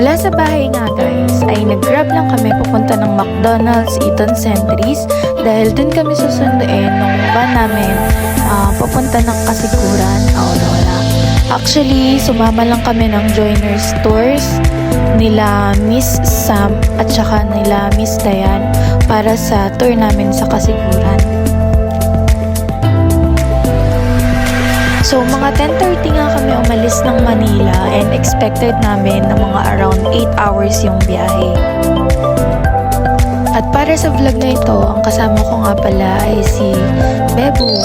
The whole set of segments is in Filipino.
Mula sa bahay nga guys, ay nag-grab lang kami papunta ng McDonald's Eaton Centuries dahil dun kami susunduin nung van namin papunta ng Kasiguran, Aurora. Actually, sumama lang kami ng joiners tours nila Miss Sam at saka nila Miss Dayan para sa tour namin sa Kasiguran. So, mga 10:30 nga kami umalis ng Manila and expected namin na mga around 8 hours yung biyahe. At para sa vlog na ito, ang kasama ko nga pala ay si Bebu.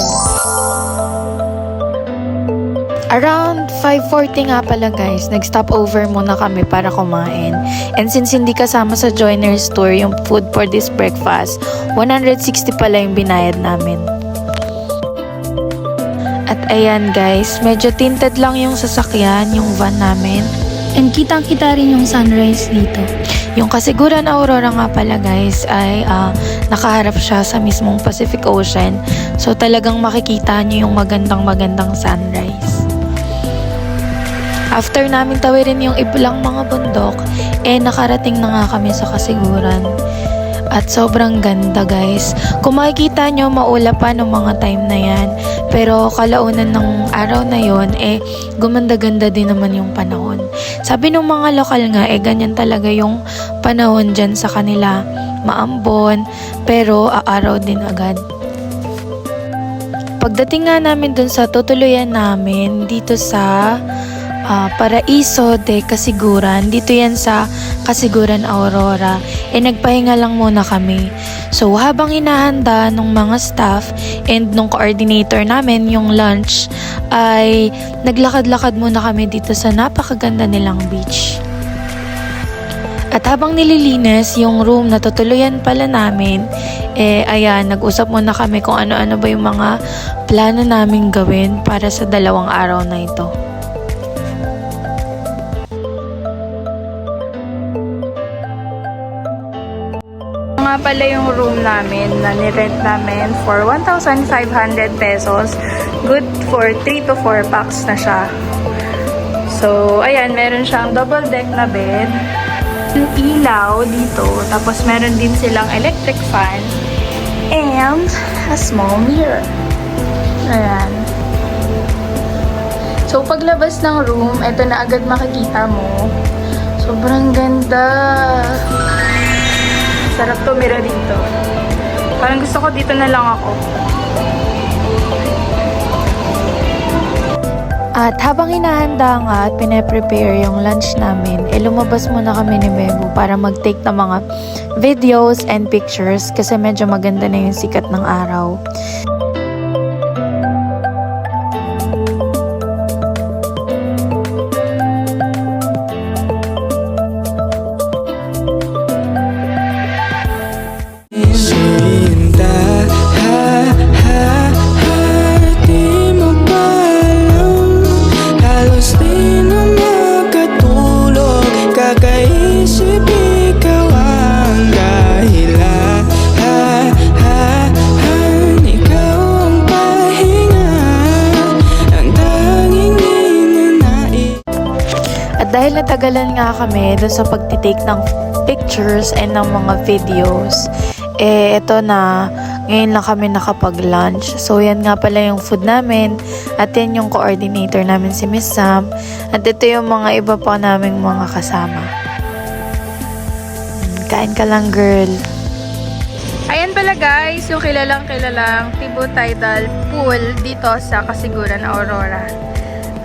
Around 5:40 nga pala guys, nag-stop over muna kami para kumain. And since hindi kasama sa joiners tour yung food for this breakfast, 160 pala yung binayad namin. At ayan guys, medyo tinted lang yung sasakyan, yung van namin. And kitang-kita rin yung sunrise dito. Yung Kasiguran Aurora nga pala guys ay nakaharap siya sa mismong Pacific Ocean. So talagang makikita nyo yung magandang sunrise. After namin tawirin yung ilang mga bundok, nakarating na nga kami sa Kasiguran. At sobrang ganda guys. Kung makikita nyo, maulap pa ng mga time na yan. Pero kalaunan ng araw na yon, gumanda-ganda din naman yung panahon. Sabi ng mga lokal nga, ganyan talaga yung panahon dyan sa kanila. Maambon, pero aaraw din agad. Pagdating nga namin dun sa tutuluyan namin, dito sa Paraiso de Kasiguran, dito yan sa Kasiguran Aurora, nagpahinga lang muna kami. So habang hinahanda ng mga staff and nung coordinator namin yung lunch, ay naglakad-lakad muna kami dito sa napakaganda nilang beach. At habang nililinis yung room na tutuluyan pala namin, ayan, nag-usap muna kami kung ano-ano ba yung mga plano naming gawin para sa 2 araw na ito. Nga pala yung room namin na nirent namin for 1,500 pesos. Good for 3 to 4 packs na siya. So, ayan, meron siyang double deck na bed. Yung ilaw dito. Tapos, meron din silang electric fan. And a small mirror. Ayan. So, paglabas ng room, ito na agad makikita mo. Sobrang ganda. Sarap tumira dito. Parang gusto ko dito na lang ako. At habang hinahanda nga at pinaprepare yung lunch namin, lumabas muna kami ni Bebu para mag-take ng mga videos and pictures kasi medyo maganda na yung sikat ng araw. Dahil natagalan nga kami doon sa pagtitake ng pictures and ng mga videos, eto na, ngayon lang kami nakapag-lunch. So, yan nga pala yung food namin. At yan yung coordinator namin si Miss Sam. At ito yung mga iba pa naming mga kasama. Kain ka lang, girl. Ayan pala guys, yung kilalang Tibo Tidal Pool dito sa Kasiguran Aurora.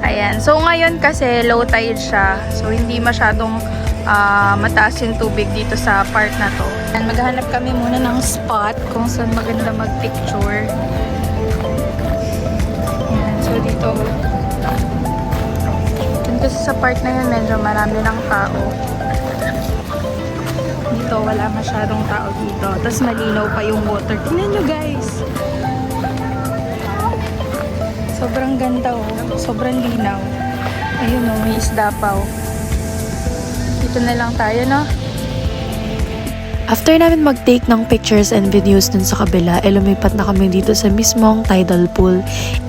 Ayan. So, ngayon kasi low tide siya. So, hindi masyadong mataas yung tubig dito sa part na to. Ayan, maghanap kami muna ng spot kung saan maganda mag-picture. Ayan. So, dito. Dito kasi sa part na yun, medyo marami ng tao. Dito, wala masyadong tao dito. Tapos, malinaw pa yung water. Tingnan nyo, guys. Sobrang ganda sobrang linaw. Ayun may isda pa Dito na lang tayo, no? After namin mag-take ng pictures and videos dun sa kabila, lumipat na kami dito sa mismong tidal pool.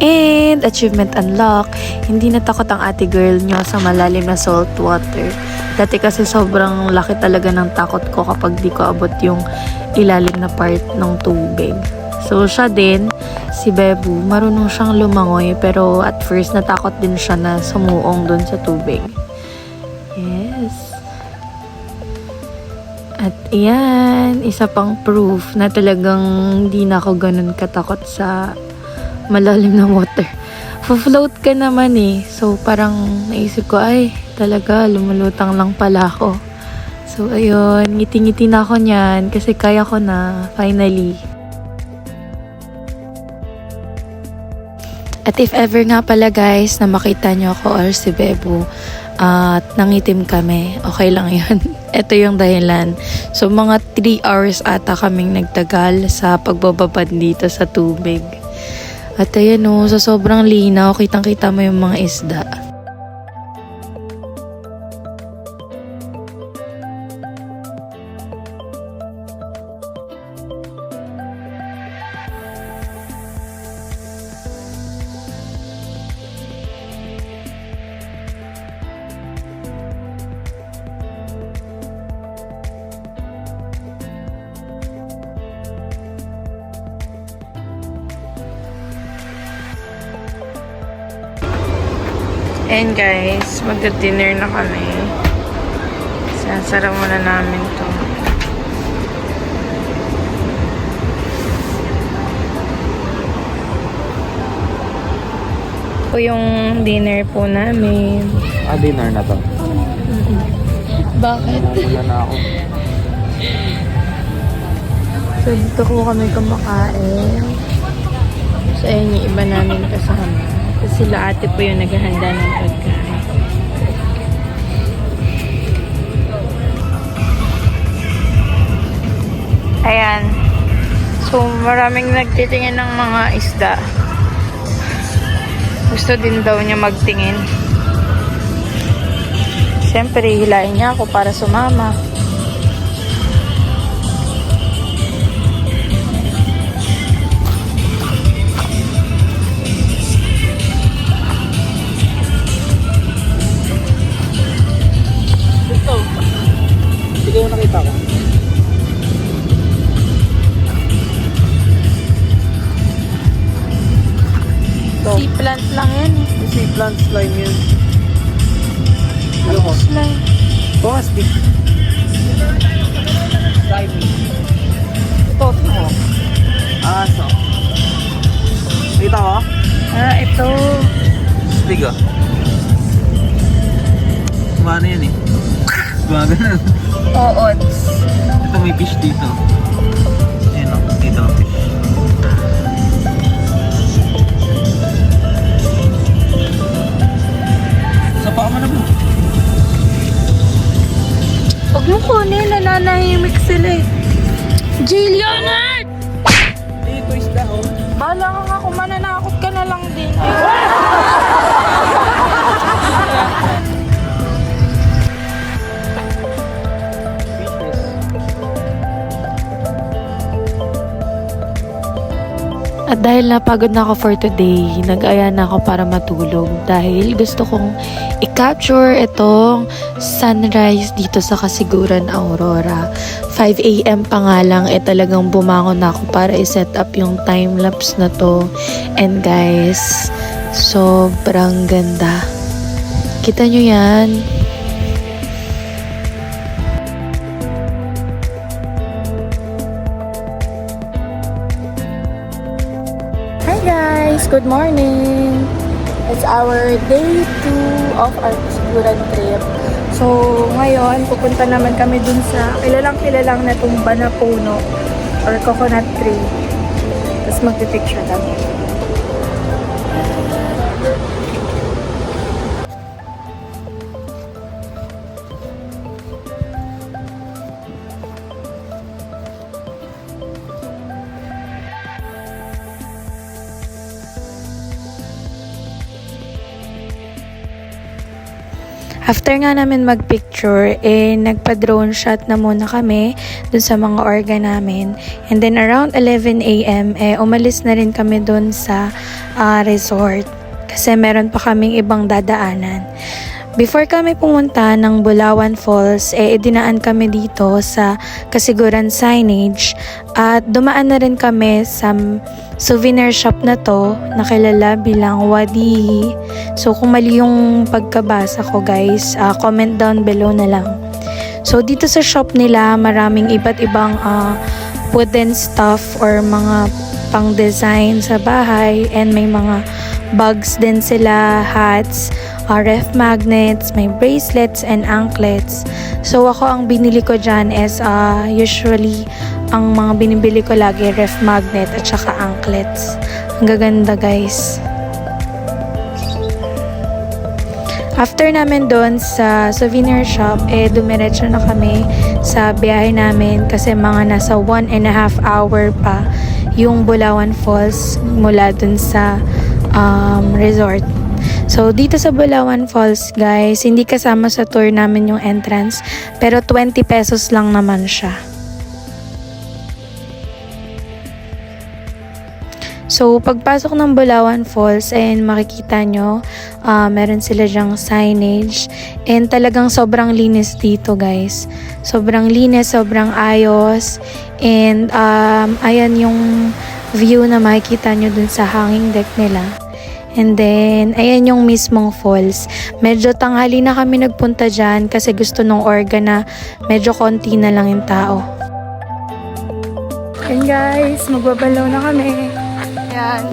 And achievement unlock, hindi natakot ang ate girl nyo sa malalim na salt water. Dati kasi sobrang laki talaga ng takot ko kapag di ko abot yung ilalim na part ng tubig. So siya din, si Bebu, marunong siyang lumangoy pero at first natakot din siya na sumuong dun sa tubig. Yes. At ayan, isa pang proof na talagang hindi na ako ganun katakot sa malalim na water. Float ka naman eh. So parang naisip ko, ay talaga lumulutang lang pala ako. So ayun, ngiti-ngiti na ako niyan kasi kaya ko na finally. At if ever nga pala guys na makita nyo ako or si Bebu at nangitim kami, okay lang yun. Ito yung dahilan. So mga 3 hours ata kaming nagtagal sa pagbababad dito sa tubig. At ayan o, sa sobrang linaw, kitang-kita mo yung mga isda. And guys, magda-dinner na kami. Sasara muna namin to. Ito yung dinner po namin. Dinner na to. Bakit? Wala na ako. So, dito ko kami kumakain. So, ayun yung iba namin kasama. Kasi sila ate po yung naghahanda ng pagkain. Ayan. So, maraming nagtitingin ng mga isda. Gusto din daw niya magtingin. Siyempre, hilahin niya ako para sumama. Hindi ko nakita ko. Sea plant lang yan. Sea plant slime yun. Ano ko? Slime. Plastic. Slime. Ito mo. Aso. Nakita ko? Ito. Stig ah. Kumano yan eh. Gumagana. Oo. Ito may fish dito. Ayan o. Dito ang fish. Sapa ka mo na ba? Huwag mo kunin. Nananahimik sila eh. Jillianet! Dito isda oh. Bahala ka nga kung mananakot ka na lang din. At dahil napagod na ako for today, nag-aya na ako para matulog dahil gusto kong i-capture itong sunrise dito sa Kasiguran, Aurora. 5 AM pa nga lang, talagang bumangon na ako para i-set up yung time-lapse na to. And guys, sobrang ganda. Kita nyo yan? Hi guys! Good morning! It's our day 2 of our Kasiguran trip. So, ngayon, pupunta naman kami dun sa kilalang na tumba na puno or coconut tree. Tapos magpipicture kami. After nga namin magpicture, nagpa-drone shot na muna kami dun sa mga organ namin. And then around 11 a.m., umalis na rin kami dun sa resort. Kasi meron pa kaming ibang dadaanan. Before kami pumunta ng Bulawan Falls, dinaan kami dito sa Kasiguran Signage at dumaan na rin kami sa souvenir shop na to na kilala bilang Wadihi. So kung mali yung pagkabasa ko guys, comment down below na lang. So dito sa shop nila maraming iba't ibang wooden stuff or mga pang design sa bahay, and may mga bags din sila, hats, ref magnets, may bracelets and anklets. So ako ang binili ko dyan is usually ang mga binibili ko lagi ref magnet at saka anklets. Ang gaganda guys. After namin doon sa souvenir shop, dumiretso na kami sa biyahe namin kasi mga nasa 1.5 hour pa yung Bulawan Falls mula doon sa resort. So, dito sa Bulawan Falls, guys, hindi kasama sa tour namin yung entrance, pero 20 pesos lang naman siya. So, pagpasok ng Bulawan Falls, makikita nyo, meron sila dyang signage, and talagang sobrang linis dito, guys. Sobrang linis, sobrang ayos, and ayan yung view na makikita nyo dun sa hanging deck nila. And then, ayan yung mismong falls. Medyo tanghali na kami nagpunta dyan kasi gusto nung organ na medyo konti na lang yung tao. And guys, magbabalaw na kami. Ayan.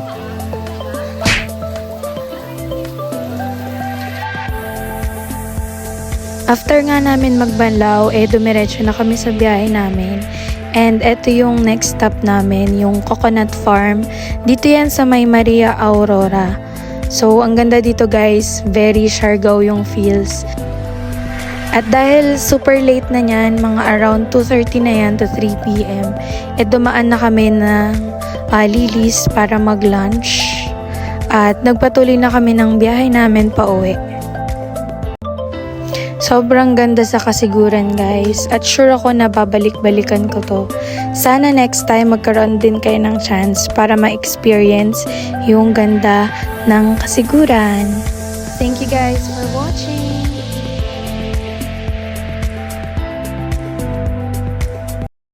After nga namin magbanlaw, dumiretso na kami sa biyahe namin. And eto yung next stop namin, yung Coconut Farm. Dito yan sa May Maria Aurora. So, ang ganda dito guys, very Siargao yung feels. At dahil super late na yan, mga around 2:30 na yan to 3 p.m., dumaan na kami ng Lilis para mag-lunch. At nagpatuloy na kami ng biyahe namin pa uwi. Sobrang ganda sa Kasiguran guys, at sure ako na babalik-balikan ko to. Sana next time magkaroon din kayo ng chance para ma-experience yung ganda ng Kasiguran. Thank you guys for watching.